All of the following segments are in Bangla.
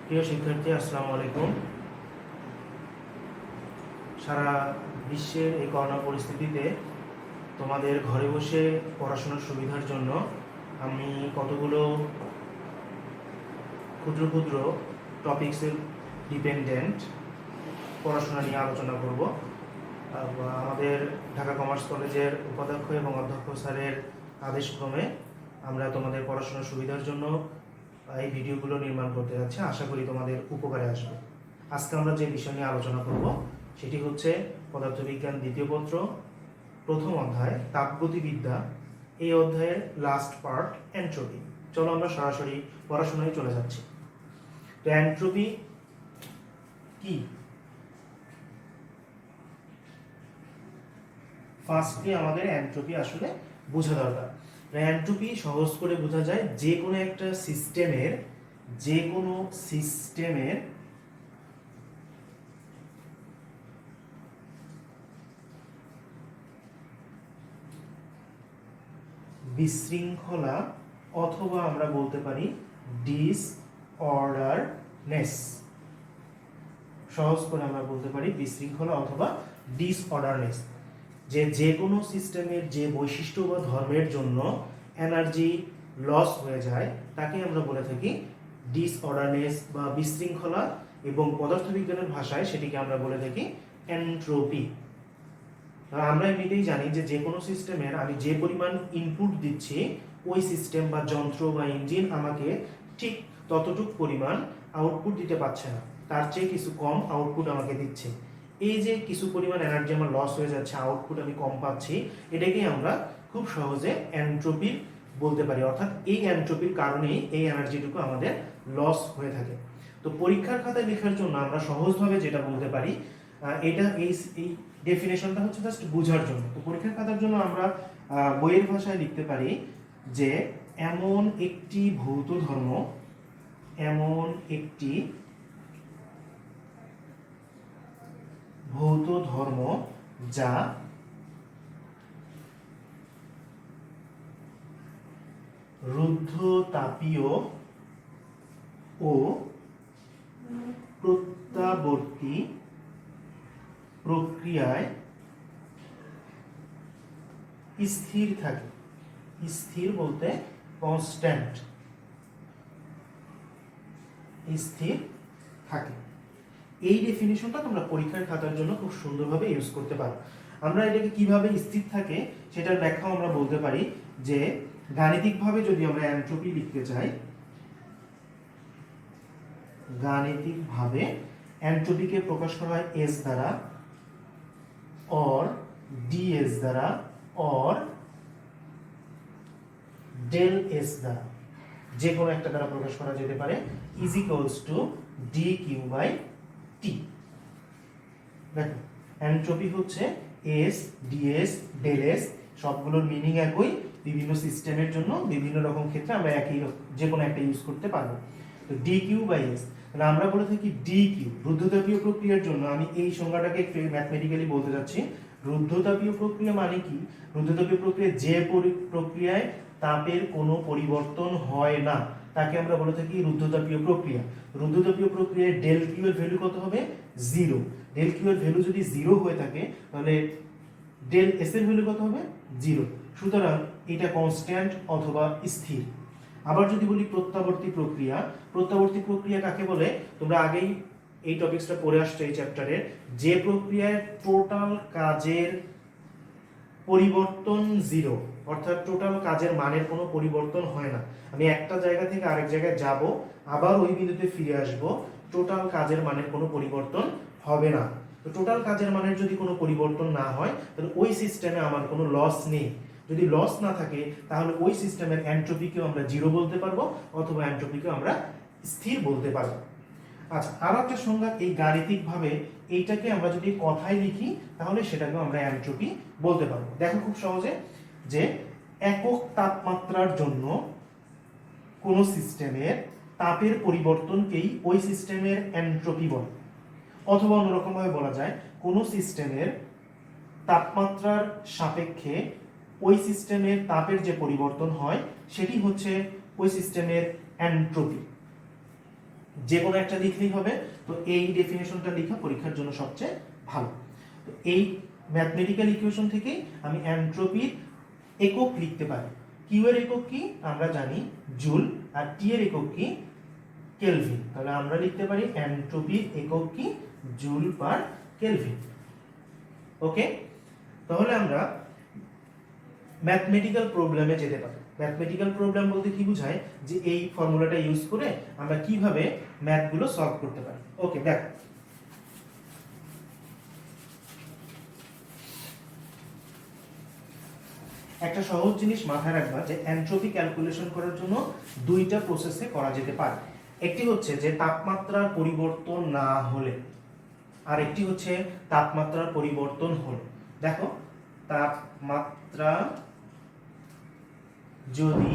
প্রিয় শিক্ষার্থী, আসসালামু আলাইকুম। সারা বিশ্বের এই করোনা পরিস্থিতিতে তোমাদের ঘরে বসে পড়াশোনার সুবিধার জন্য আমি কতগুলো ক্ষুদ্র ক্ষুদ্র টপিক্সের ডিপেন্ডেন্ট পড়াশোনা নিয়ে আলোচনা করব। আমাদের ঢাকা কমার্স কলেজের উপাধ্যক্ষ এবং অধ্যক্ষ স্যারের আদেশক্রমে আমরা তোমাদের পড়াশোনার সুবিধার জন্য এই ভিডিওগুলো নির্মাণ করতে যাচ্ছি। আশা করি তোমাদের উপকারে আসবে। আজকে আমরা যে বিষয় নিয়ে আলোচনা করব সেটি হচ্ছে পদার্থবিজ্ঞান দ্বিতীয় পত্র, প্রথম অধ্যায় তাপগতিবিদ্যা। এই অধ্যায়ের লাস্ট পার্ট এন্ট্রপি। চলো আমরা সরাসরি পড়াশোনায় চলে যাচ্ছি। তো এন্ট্রপি কি? ফার্স্টলি আমাদের এন্ট্রপি আসলে বোঝা দরকার। এন্ট্রপি সহজ করে বোঝা যায় যে কোনো একটা সিস্টেমের বিশৃঙ্খলা অথবা আমরা বলতে পারি ডিসঅর্ডারনেস। সহজ করে আমরা বলতে পারি বিশৃঙ্খলা অথবা ডিসঅর্ডারনেস। যে কোনো সিস্টেমের যে বৈশিষ্ট্য বা ধর্মের জন্য এনার্জি লস হয়ে যায় তাকে আমরা বলে থাকি ডিসঅর্ডারনেস বা বিশৃঙ্খলা, এবং পদার্থবিজ্ঞানের ভাষায় সেটিকে আমরা বলে থাকি এন্ট্রপি। আমরা এমনিতেই জানি যে কোনো সিস্টেমের আমি যে পরিমাণ ইনপুট দিচ্ছি ওই সিস্টেম বা যন্ত্র বা ইঞ্জিন আমাকে ঠিক ততটুকু পরিমাণ আউটপুট দিতে পারছে না, তার চেয়ে কিছু কম আউটপুট আমাকে দিচ্ছে। এই যে কিছু পরিমাণ এনার্জি আমার লস হয়ে যাচ্ছে, আউটপুট আমি কম পাচ্ছি, এটাকেই আমরা খুব সহজে এন্ট্রপি বলতে পারি। অর্থাৎ এই এন্ট্রপির কারণেই এই এনার্জিটুকু আমাদের লস হয়ে থাকে। তো পরীক্ষার খাতায় লেখার জন্য আমরা সহজভাবে যেটা বলতে পারি, এটা এই ডেফিনেশনটা হচ্ছে জাস্ট বোঝার জন্য। তো পরীক্ষার খাতার জন্য আমরা বইয়ের ভাষায় লিখতে পারি যে এমন একটি ভৌত ধর্ম যা রুদ্ধতাপীয় ও প্রত্যাবর্তী প্রক্রিয়ায় স্থির থাকে। স্থির বলতে কনস্ট্যান্ট, স্থির থাকে। এই ডেফিনিশনটা তোমরা পরীক্ষার খাতার জন্য খুব সুন্দরভাবে ইউজ করতে পারো। আমরা এটাকে কিভাবে স্থির থাকে সেটার ব্যাখ্যা আমরা বলতে পারি যে গাণিতিকভাবে যদি আমরা এন্ট্রপি লিখতে চাই, গাণিতিকভাবে এন্ট্রপিকে প্রকাশ করা হয় এস দ্বারা, অর ডিএস দ্বারা, অর ডেল এস দ্বারা, যে কোনো একটা দ্বারা প্রকাশ করা যেতে পারে, is equals to D Q by T. দেখো এন্ট্রপি হচ্ছে এস, ডিএস, ডেল এস, সবগুলোর মিনিং একই। বিভিন্ন সিস্টেমের জন্য বিভিন্ন রকম ক্ষেত্রে আমরা একই যে কোনো একটা ইউজ করতে পারবো। তো ডি কিউ বাই এস, তাহলে আমরা বলে থাকি ডি কিউ। রুদ্ধতাপীয় প্রক্রিয়ার জন্য আমি এই সংজ্ঞাটাকে একটু ম্যাথমেটিক্যালি বলতে যাচ্ছি। রুদ্ধতাপীয় প্রক্রিয়া মানে কি? রুদ্ধতাপীয় প্রক্রিয়া যে প্রক্রিয়ায় তাপের কোনো পরিবর্তন হয় না তাকে আমরা বলে থাকি রুদ্ধতাপীয় প্রক্রিয়া। রুদ্ধতাপীয় প্রক্রিয়ায় ডেল কিউ এর ভ্যালু কত হবে? 0। ডেল কিউ এর ভ্যালু যদি 0 হয়ে থাকে তাহলে ডেল এস এর ভ্যালু কত হবে? 0। সুতরাং এটা কনস্ট্যান্ট অথবা স্থির। আবার যদি বলি প্রত্যাবর্তী প্রক্রিয়া, প্রত্যাবর্তী প্রক্রিয়া কাকে বলে? তোমরা আগেই এই টপিকসটা পড়ে আসছো এই চ্যাপ্টারে। যে প্রক্রিয়ায় টোটাল কাজের পরিবর্তন 0, অর্থাৎ টোটাল কাজের মানের কোনো পরিবর্তন হয় না। আমি একটা জায়গা থেকে আরেক জায়গায় যাব, আবার ওই বিন্দুতে ফিরে আসব, টোটাল কাজের মানের কোনো পরিবর্তন হবে না। তো টোটাল কাজের মানের যদি কোনো পরিবর্তন না হয় তাহলে ওই সিস্টেমে আমার কোনো লস নেই। যদি লস না থাকে তাহলে ওই সিস্টেমের এন্ট্রপিকেও আমরা 0 বলতে পারবো, অথবা এন্ট্রপিকেও আমরা স্থির বলতে পারবো। আচ্ছা, আরো একটা সংজ্ঞা এই গাণিতিকভাবে এইটাকে আমরা যদি কথায় লিখি তাহলে সেটাকেও আমরা এন্ট্রপি বলতে পারবো। দেখো খুব সহজে যে একক তাপমাত্রার জন্য কোন সিস্টেমের তাপের পরিবর্তনকেই ওই সিস্টেমের এন্ট্রপি বলে। অথবা অন্যরকম ভাবে বলা যায় কোন সিস্টেমের তাপমাত্রার সাপেক্ষে ওই সিস্টেমের তাপের যে পরিবর্তন হয় সেটি হচ্ছে ওই সিস্টেমের এন্ট্রপি। যে কোনো একটা লিখলেই হবে। তো এই ডেফিনেশনটা লেখা পরীক্ষার জন্য সবচেয়ে ভালো। তো এই ম্যাথমেটিক্যাল ইকুয়েশন থেকে আমি এনট্রপির একক লিখতে পারি। কিউ এর একক কি আমরা জানি জুল, আর টি এর একক কি কেলভিন। তাহলে আমরা লিখতে পারি এনট্রপির একক কি জুল পার কেলভিন। ওকে, তাহলে আমরা ম্যাথমেটিক্যাল প্রবলেমে যেতে পারি। ম্যাথমেটিক্যাল প্রবলেম বলতে কি বোঝায়, যে এই ফর্মুলাটা ইউজ করে আমরা কিভাবে ম্যাথগুলো সলভ করতে পারি। ওকে, দেখ একটা সহজ জিনিস মাথায় রাখবা, যে এনট্রপি ক্যালকুলেশন করার জন্য দুইটা প্রসেসে করা যেতে পারে। একটি হচ্ছে যে তাপমাত্রার পরিবর্তন না হলে, আর একটি হচ্ছে তাপমাত্রার পরিবর্তন হলে। দেখো, তাপমাত্রা যদি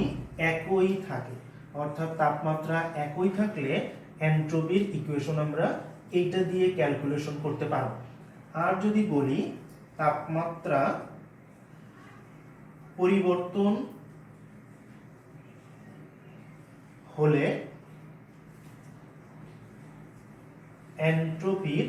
একই থাকে, অর্থাৎ তাপমাত্রা একই থাকলে এনট্রপির ইকুয়েশন আমরা এইটা দিয়ে ক্যালকুলেশন করতে পারব। আর যদি বলি তাপমাত্রা পরিবর্তন হলে এনট্রপির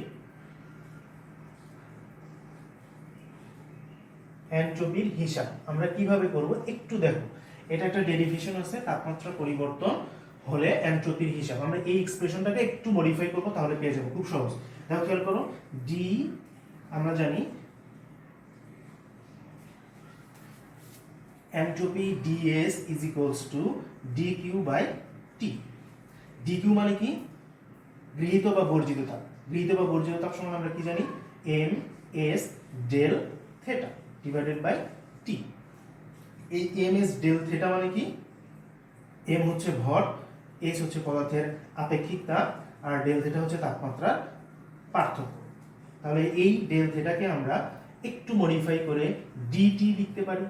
হিসাব আমরা কিভাবে করব একটু দেখো। এটা একটা ডেরিভেশন আছে, তাপমাত্রা পরিবর্তন হলে এনট্রপির হিসাব। আমরা এই এক্সপ্রেশনটাকে একটু মডিফাই করব, তাহলে পেয়ে যাব। খুব সহজ, দেখো খেয়াল করো। ডি আমরা জানি entropy ds is equals to dq by t। dq মানে কি গৃহীত বা বর্জিত তাপ। গৃহীত বা বর্জিত তাপ সমান আমরা কি জানি ms del theta divided by t। এই ms ডেল থিটা মানে কি, m হচ্ছে ভর, s হচ্ছে পদার্থের আপেক্ষিক তাপ, আর ডেল থিটা হচ্ছে তাপমাত্রার পার্থক্য। তাহলে এই ডেল থিটাকে আমরা একটু মডিফাই করে dt লিখতে পারি।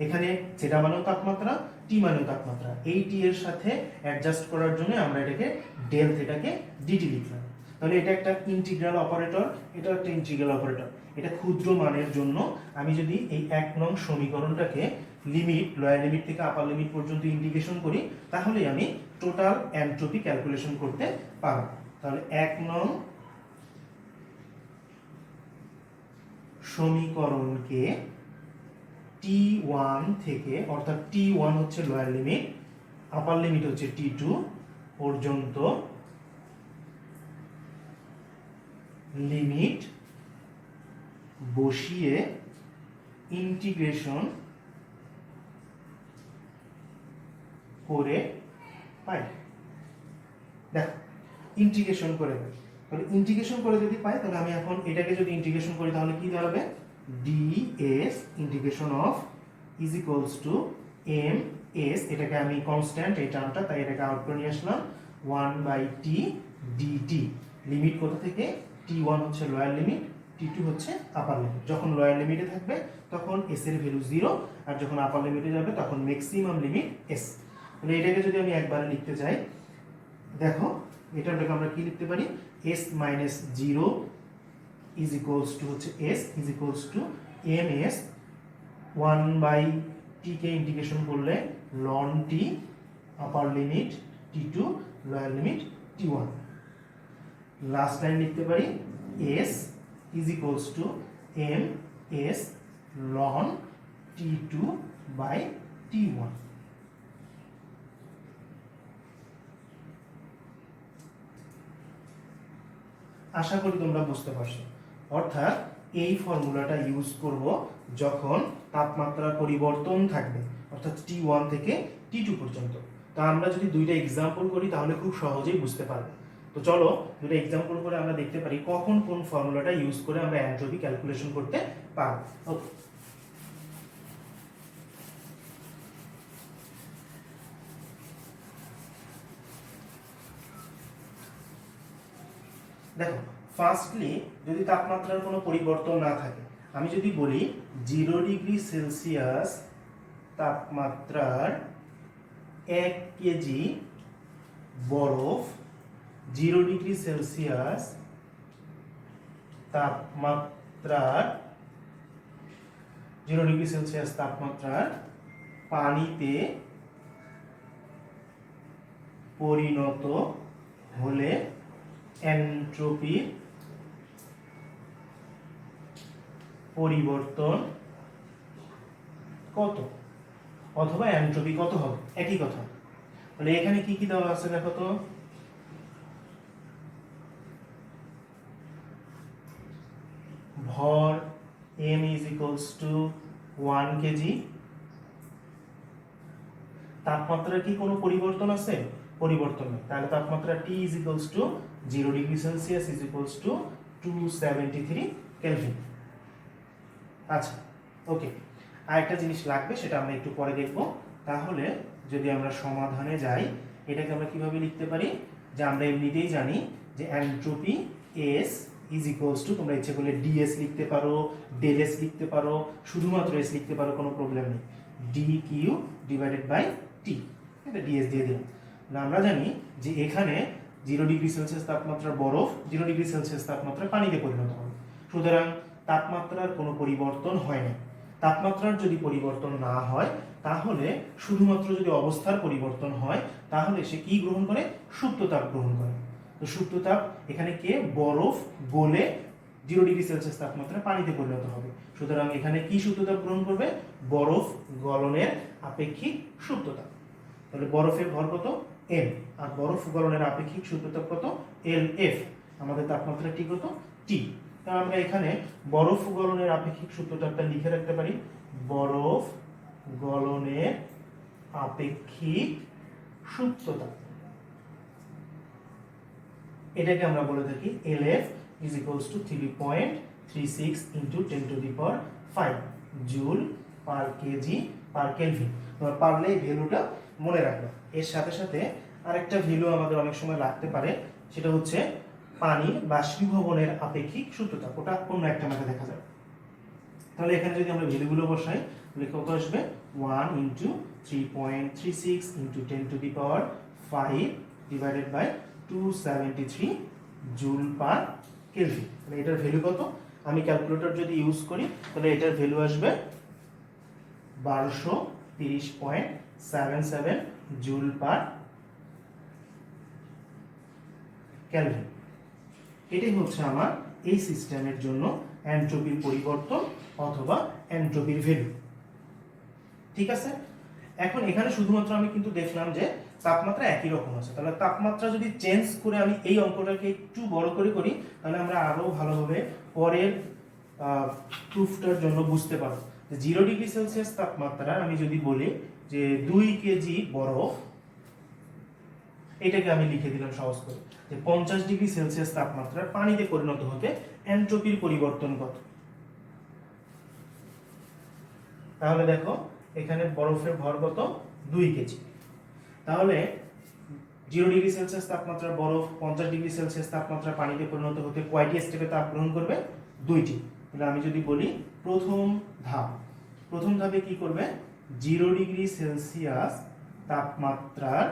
এখানে থিটা মানেও তাপমাত্রা, টি মানেও তাপমাত্রা। এই টি এর সাথে অ্যাডজাস্ট করার জন্য আমরা এটাকে ডেল থিটাকে ডিটি লিখলাম। তাহলে এটা একটা ইন্টিগ্রাল অপারেটর, এটা একটা ইন্টিগ্রাল অপারেটর। এটা ক্ষুদ্র মানের জন্য আমি যদি এই 1 নং সমীকরণটাকে লিমিট, লোয়ার লিমিট থেকে আপার লিমিট পর্যন্ত ইন্টিগ্রেশন করি, তাহলে আমি টোটাল এনট্রপি ক্যালকুলেশন করতে পারব। তাহলে 1 নং সমীকরণকে T1 থেকে, অর্থাৎ T1 হচ্ছে লোয়ার লিমিট, আপার লিমিট হচ্ছে T2 পর্যন্ত লিমিট বসিয়ে ইন্টিগ্রেশন করে পাই। দেখো, ইন্টিগ্রেশন করে পাই। তাহলে ইন্টিগ্রেশন করে যদি পাই, তাহলে আমি এখন এটাকে যদি ইন্টিগ্রেশন করি, তাহলে কি দাঁড়াবে ds integration of is equals two ms, এটাকে আমি কনস্ট্যান্ট এই টার্মটা, তাই এটাকে আউট করে নিয়ে আসলাম 1/t dt। লিমিট কোথা থেকে, t1 হচ্ছে লোয়ার লিমিট, t2 হচ্ছে আপার লিমিট। যখন লোয়ার লিমিটে থাকবে তখন s এর ভ্যালু 0, আর যখন আপার লিমিটে যাবে তখন ম্যাক্সিমাম লিমিট s। তাহলে এটাকে যদি আমি একবারে লিখতে চাই, দেখো এটাকে আমরা কি লিখতে পারি, s minus 0 is equals to হচ্ছে s is equals to ms 1/t K integration করলে ln t আপার limit t2 lower limit t1। Last line লিখতে পারি s is equals to ms ln t2 by t1। আশা করি তোমরা বুঝতে পারছো। অর্থাৎ এই ফর্মুলাটা ইউজ করব যখন তাপমাত্রার পরিবর্তন থাকবে, অর্থাৎ T1 থেকে T2 পর্যন্ত। তো আমরা যদি দুইটা এক্সাম্পল করি তাহলে খুব সহজেই বুঝতে পারবো। তো চলো দুইটা এক্সাম্পল করে আমরা দেখতে পারি কখন কোন ফর্মুলাটা ইউজ করে আমরা এনট্রপি ক্যালকুলেশন করতে পারবো। ওকে, দেখো ফার্স্টলি যদি তাপমাত্রার কোনো পরিবর্তন না থাকে, আমি যদি বলি 0 ডিগ্রি সেলসিয়াস তাপমাত্রার 1 কেজি বরফ, 0 ডিগ্রি সেলসিয়াস তাপমাত্রার 0 ডিগ্রি সেলসিয়াস তাপমাত্রার পানিতে পরিণত হলে এনট্রপির পরিবর্তন কত, অথবা এনট্রপি কত হবে, একই কথা। তাহলে এখানে কি কি দেওয়া আছে দেখো তো। ভর m is equals to 1 KG. তাপমাত্রার কি কোনো পরিবর্তন আছে? পরিবর্তন নেই। তাহলে তাপমাত্রা T is equals to 0 degree Celsius is equals to 273 kelvin. আচ্ছা, ওকে। আরেকটা জিনিস লাগবে, সেটা আমরা একটু পরে দেখব। তাহলে যদি আমরা সমাধানে যাই, এটাকে আমরা কিভাবে লিখতে পারি, যে আমরা এমনিতেই জানি যে entropy S is equals two, তোমরা ইচ্ছে করলে ডিএস লিখতে পারো, ডেল এস লিখতে পারো, শুধুমাত্র এস লিখতে পারো, কোনো প্রবলেম নেই। D Q divided by T, এটা ডিএস দিয়ে দিলাম। আমরা জানি যে এখানে 0 ডিগ্রি সেলসিয়াস তাপমাত্রার বরফ 0 ডিগ্রি সেলসিয়াস তাপমাত্রার পানিতে পরিণত হবে। সুতরাং তাপমাত্রার কোনো পরিবর্তন হয় না। তাপমাত্রার যদি পরিবর্তন না হয়, তাহলে শুধুমাত্র যদি অবস্থার পরিবর্তন হয়, তাহলে সে কি গ্রহণ করে? সুপ্ত তাপ গ্রহণ করে। তো সুপ্ত তাপ এখানে কে? বরফ গলে 0 ডিগ্রি সেলসিয়াস তাপমাত্রা পানিতে পরিণত হবে। সুতরাং এখানে কি সুপ্ত তাপ গ্রহণ করবে? বরফ গলনের আপেক্ষিক সুপ্ত তাপ। তাহলে বরফের ভর কত? m, আর বরফ গলনের আপেক্ষিক সুপ্ত তাপ কত? lf। আমাদের তাপমাত্রা কি কত? t। তাহলে আমরা এখানে বরফ গলনের আপেক্ষিক সুপ্ত তাপটা লিখে রাখতে পারি, বরফ গলনের আপেক্ষিক সুপ্ত তাপ। এটাকে আমরা বলে থাকি LF is equals to 3.36 into 10 to the power 5 joule per KG per kelvin. তোমরা পারলে এই ভ্যালুটা মনে রাখবে। এর সাথে সাথে আরেকটা ভ্যালু আমাদের অনেক সময় লাগতে পারে, সেটা হচ্ছে পানির বাষ্পীভবনের আপেক্ষিক সূত্রতা। ওটা অন্য একটা ম্যাথে দেখা যাবে। তাহলে এখানে যদি আমরা ভ্যালুগুলো বসাই, তাহলে কত আসবে? 1 into 3.36 into 10 to the power 5 divided by 273 joule per kelvin. তাহলে এটার ভ্যালু কত? আমি ক্যালকুলেটর যদি ইউজ করি, তাহলে এটার ভ্যালু আসবে 1230.77 জুল পার কেলভিন। এটাই হচ্ছে আমার এই সিস্টেমের জন্য এনট্রপির পরিবর্তন অথবা এনট্রপির ভ্যালু। ঠিক আছে? এখন এখানে শুধুমাত্র আমি কিন্তু দেখলাম যে তাপমাত্রা একই রকম আছে। তাহলে তাপমাত্রা যদি চেঞ্জ করে আমি এই অঙ্কটাকে একটু বড় করে করি, তাহলে আমরা আরো ভালোভাবে পরের প্রুফটার জন্য বুঝতে পারবো। যে 0 ডিগ্রি সেলসিয়াস তাপমাত্রা আমি যদি বলি যে 2 কেজি বরফ, এটাকে আমি লিখে দিলাম সহজ করে, যে 50 ডিগ্রি সেলসিয়াস তাপমাত্রার পানিতে পরিণত হতে এনট্রপির পরিবর্তন কত। তাহলে দেখো এখানে বরফের ভর কত? 2 কেজি। তাহলে 0 ডিগ্রি সেলসিয়াস তাপমাত্রার বরফ 50 ডিগ্রি সেলসিয়াস তাপমাত্রা পানিতে পরিণত হতে কয়টি স্টেপে তাপ গ্রহণ করবে? 2টি। তাহলে আমি যদি বলি প্রথম ধাপে কি করবে? 0 ডিগ্রি সেলসিয়াস তাপমাত্রার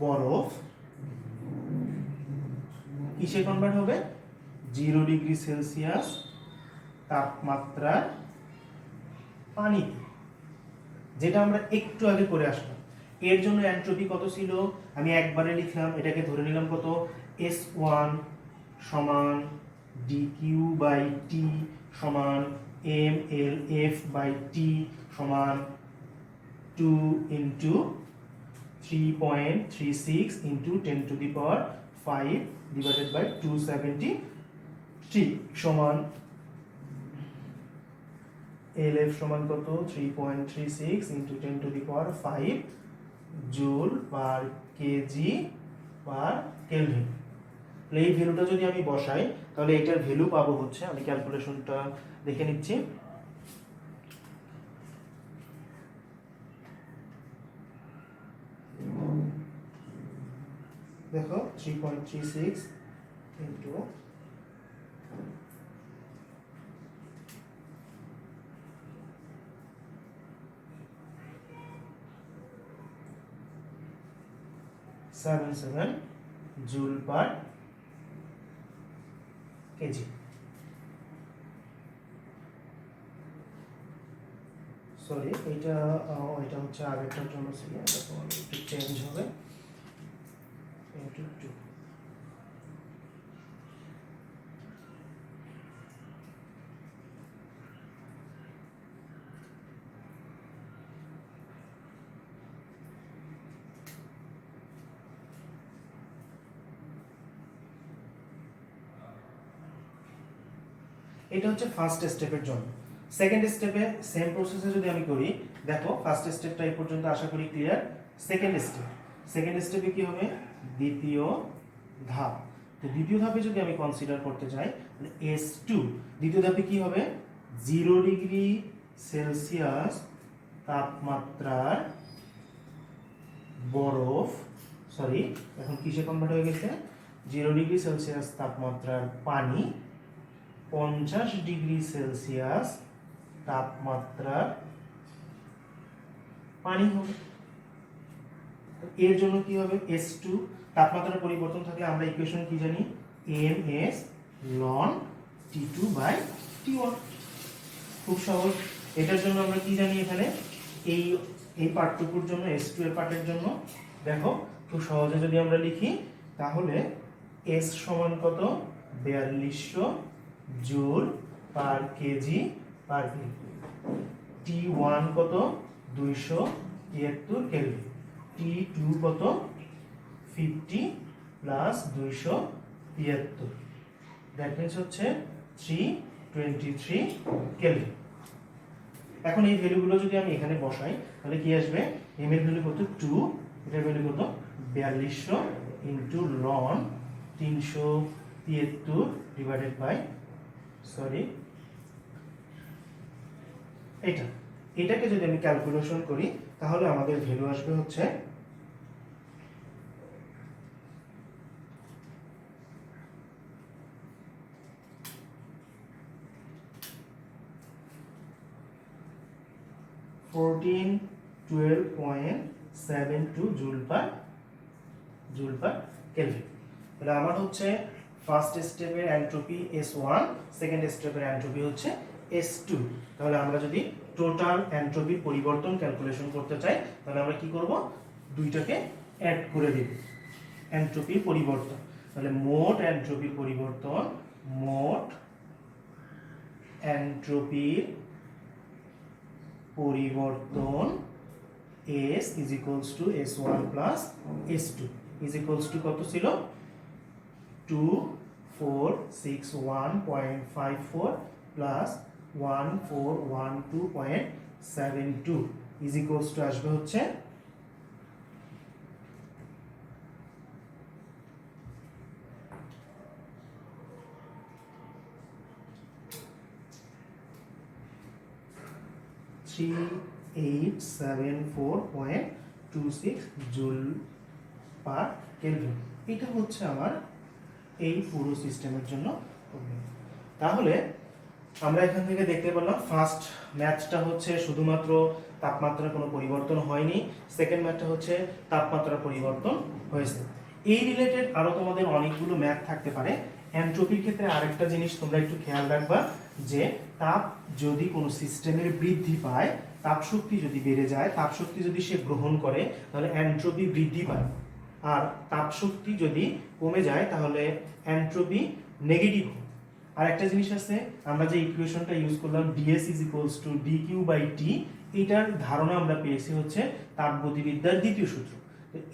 বরফ কিসে কনভার্ট হবে? 0 ডিগ্রি সেলসিয়াস তাপমাত্রার পানিতে, যেটা আমরা একটু আগে করে আসলাম। এর জন্য এনট্রপি কত ছিল? আমি একবারে লিখলাম, এটাকে ধরে নিলাম কত? S1 সমান dQ বাই T সমান mLF বাই T সমান 2 into 3.36 into 10 to the power 5 divided by 273 সমান LF সমান কত? 3.36 into 10 to the power 5 joule per KG per kelvin. এই ভ্যালুটা যদি আমি বসাই, তাহলে এটার ভ্যালু পাবো হচ্ছে, আমি ক্যালকুলেশনটা দেখে নিচ্ছি। দেখো 3.36 into 77 joule per KG. Sorry, এটা হচ্ছে আগেরটার জন্য ছিল, একটু চেঞ্জ হবে। into two 2। এটা হচ্ছে ফার্স্ট স্টেপের জন্য। সেকেন্ড স্টেপে সেম প্রসেসে যদি আমি করি, দেখো ফার্স্ট স্টেপটা এই পর্যন্ত আশা করি ক্লিয়ার। সেকেন্ড স্টেপে কি হবে, দ্বিতীয় ধাপ। তো দ্বিতীয় ধাপে যদি আমি কনসিডার করতে চাই তাহলে S2, দ্বিতীয় ধাপে কি হবে, 0 ডিগ্রি সেলসিয়াস তাপমাত্রার বরফ, সরি এখন কিসে কনভার্ট হয়ে গেছে, 0 ডিগ্রি সেলসিয়াস তাপমাত্রার পানি 50 ডিগ্রি সেলসিয়াস তাপমাত্রার পানি হবে। এর জন্য কি হবে, S2 তাপমাত্রার পরিবর্তন থাকলে আমরা ইকুয়েশন কি জানি, ms ln T2/T1। খুব সহজ। এটার জন্য আমরা কি জানি, এখানে এই পার্টটুকুর জন্য S2 এর পার্টের জন্য দেখো খুব সহজে যদি আমরা লিখি তাহলে S সমান কত, 4200 joule per KG per minute. T1 কত, 273 কেলভিন। T2 কত, 50 প্লাস 273, দ্যাট মিন্স হচ্ছে 323 কেলভিন। এখন এই ভ্যালুগুলো যদি আমি এখানে বসাই তাহলে কি আসবে, m এর ভ্যালু কত 2, এটার ভ্যালু কত 4200 into ln 373 divided by, sorry এটাকে যদি আমি ক্যালকুলেশন করি তাহলে আমাদের ভ্যালু আসবে হচ্ছে 1412.72 জুল পার কেলভিন। তাহলে আমার হচ্ছে ফার্স্ট স্টেপের এন্ট্রপি S1, সেকেন্ড স্টেপের এন্ট্রপি হচ্ছে S2। তাহলে আমরা যদি টোটাল এন্ট্রপির পরিবর্তন ক্যালকুলেশন করতে চাই তাহলে আমরা কি করব, দুইটাকে অ্যাড করে দেব, এন্ট্রপির পরিবর্তন। তাহলে মোট এন্ট্রপির পরিবর্তন, মোট এন্ট্রপির পরিবর্তন S is equals to S1 plus S2 is equals to কত ছিল, 2461.54 plus 1412.72 is equals to আসবে হচ্ছে 3874.26 জুল পার কেলভিন। এটা হচ্ছে আমার এই পুরো সিস্টেমের জন্য। তাহলে আমরা এখান থেকে দেখতে পেলাম ফার্স্ট ম্যাথটা হচ্ছে শুধুমাত্র তাপমাত্রার কোনো পরিবর্তন হয়নি, সেকেন্ড ম্যাথটা হচ্ছে তাপমাত্রার পরিবর্তন হয়েছে। এই রিলেটেড আরো তোমাদের অনেকগুলো ম্যাথ থাকতে পারে। এন্ট্রপির ক্ষেত্রে আরেকটা জিনিস তোমরা একটু খেয়াল রাখবা যে তাপ যদি কোনো সিস্টেমের বৃদ্ধি পায়, তাপ শক্তি যদি বেড়ে যায়, তাপ শক্তি যদি সে গ্রহণ করে তাহলে এন্ট্রপি বৃদ্ধি পায়, আর তাপ শক্তি যদি কমে যায় তাহলে এন্ট্রপি নেগেটিভ। আর একটা জিনিস আছে, আমরা যে ইকুয়েশনটা ইউজ করলাম ds is equals to dq/t, এটার ধারণা আমরা পেয়েছি হচ্ছে তাপগতিবিদ্যার দ্বিতীয় সূত্র।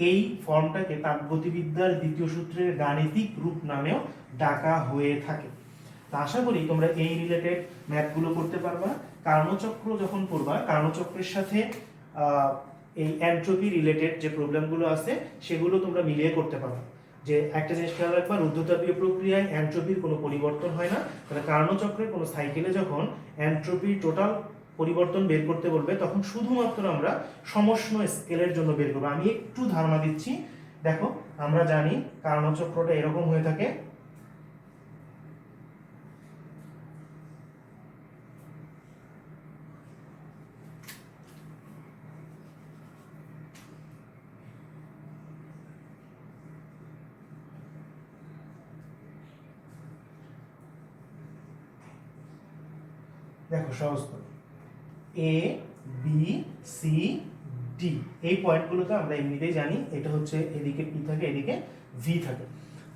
এই ফর্মটাকে তাপগতিবিদ্যার দ্বিতীয় সূত্রের গাণিতিক রূপ নামেও ডাকা হয়ে থাকে। তো আশা করি তোমরা এই রিলেটেড ম্যাথগুলো করতে পারবা। কার্নোচক্র যখন পড়বা, কার্নোচক্রের সাথে এই এন্ট্রপি রিলেটেড যে প্রবলেমগুলো আছে সেগুলো তোমরা মিলিয়ে করতে পারবা। যে একটা জিনিস খেয়াল রাখবা, রুদ্ধতাপীয় প্রক্রিয়ায় এন্ট্রপির কোনো পরিবর্তন হয় না। তাহলে কার্নোচক্রের কোনো সাইকেলে যখন এন্ট্রপির টোটাল পরিবর্তন বের করতে বলবে তখন শুধুমাত্র আমরা সমষ্ণ স্কেলের জন্য বের করবো। আমি একটু ধারণা দিচ্ছি, দেখো আমরা জানি কার্নোচক্রটা এরকম হয়ে থাকে, দেখো সহজ করে A B C D D, এই পয়েন্টগুলোকে আমরা এমনিতেই জানি, এটা হচ্ছে এদিকে পি থাকে, এদিকে ভি থাকে।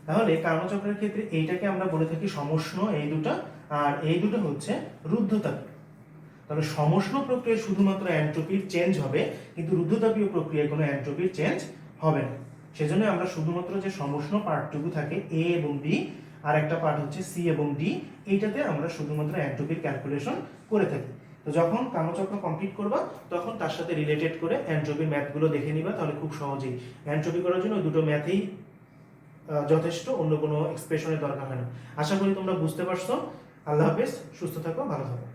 তাহলে কার্নো চক্রের ক্ষেত্রে এইটাকে আমরা বলে থাকি সমষ্ণ, এই দুটো, আর এই দুটো হচ্ছে রুদ্ধতাপীয়। তাহলে সমষ্ণ প্রক্রিয়ায় শুধুমাত্র এন্ট্রপির চেঞ্জ হবে, কিন্তু রুদ্ধতাপীয় প্রক্রিয়ায় কোনো এন্ট্রপির চেঞ্জ হবে না। সেজন্য আমরা শুধুমাত্র যে সমষ্ণ পার্টটুকু থাকে এ এবং বি, আর একটা পার্ট হচ্ছে সি এবং ডি, এইটাতে আমরা শুধুমাত্র এন্ট্রপির ক্যালকুলেশন করে থাকি। তো যখন কার্নো চক্র কমপ্লিট করবা তখন তার সাথে রিলেটেড করে এন্ট্রপির ম্যাথগুলো দেখে নিবা, তাহলে খুব সহজেই এন্ট্রপি করার জন্য দুটো ম্যাথেই যথেষ্ট, অন্য কোনো এক্সপ্রেশনের দরকার হয় না। আশা করি তোমরা বুঝতে পারছো। আল্লাহ হাফেজ, সুস্থ থাকো, ভালো থাকো।